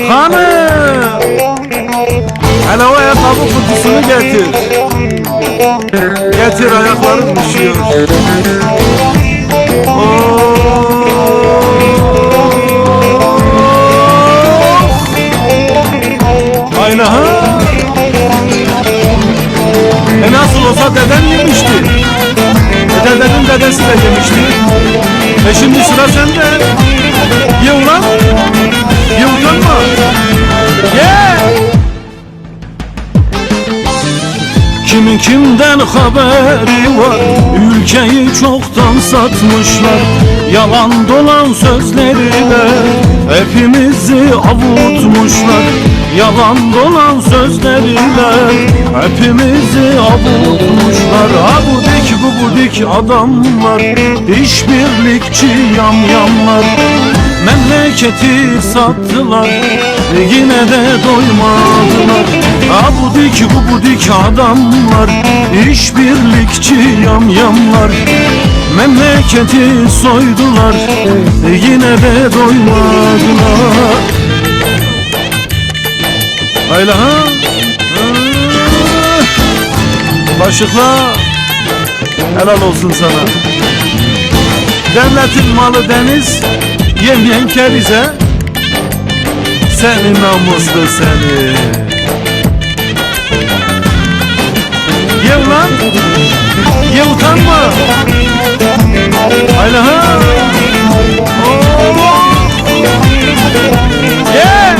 Hanım, hele o ayakkabı kutusunu getir. Getir, ayaklarım üşüyor. Aynen ha. Nasıl olsa deden yemişti. Dedenin dedesi de yemişti. Şimdi sıra sende. Ye ulan. Ye, utanma. Ye. Kimin kimden haberi var? Ülkeyi çoktan satmışlar. Yalan dolan sözleriyle hepimizi avutmuşlar. Yalan dolan sözleriyle hepimizi avutmuşlar. Ha buradaki bu buradaki adamlar, işbirlikçi yamyamlar. Memleketi sattılar, yine de doymadılar. Ha buradaki bu buradaki adamlar, işbirlikçi yamyamlar. Memleketi soydular, yine de doymadılar. Hayla ha? Başıkla, helal olsun sana. Devletin malı deniz, yemeyen kerize. Seni namuslu seni. Ye ulan, ye, utanma. Hayla ha? Ye!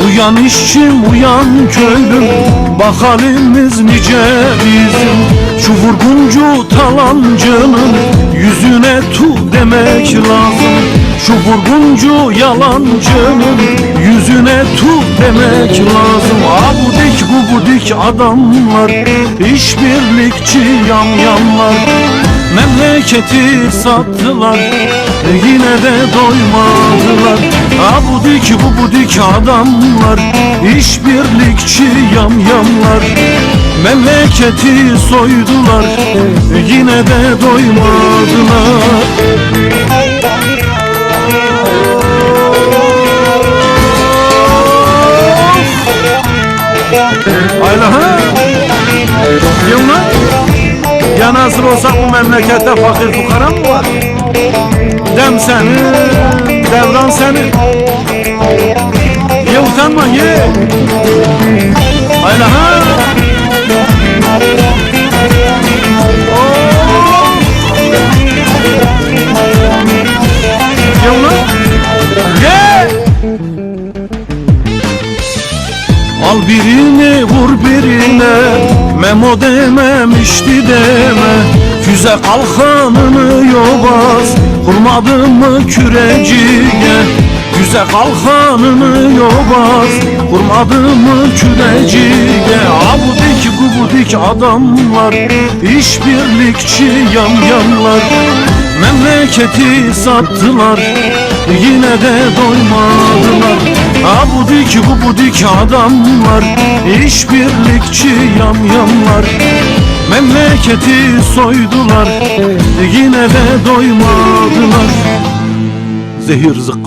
Uyan işçim, uyan köylüm, bak halimiz nice bizim. Şu vurguncu talancının yüzüne tu demek lazım. Şu vurguncu yalancının yüzüne tu demek lazım. Ha buradaki bu buradaki adamlar, işbirlikçi yamyamlar. Memleketi sattılar, yine de doymadılar. Ha buradaki bu buradaki adamlar, işbirlikçi yamyamlar. Memleketi soydular, yine de doymadılar. Ayla ha? Yılma? Ya nasıl olsa bu memlekette fakir fukara mı var? Dem senin, devran senin. Ye, utanma ye. Ayla ha? Ye ulan. Ye. Al birini vur birine, Memo dememişti deme. Füze kalkanını yobaz, kurmadın mı küreciye? Füze kalkanını yobaz, kurmadın mı küreciye? Abudik gubudik adamlar, işbirlikçi yamyamlar. Memleketi sattılar, yine de doymadılar. Abudik gubudik adamlar, işbirlikçi yamyamlar. Memleketi soydular, yine de doymadılar. Zehir zıkkı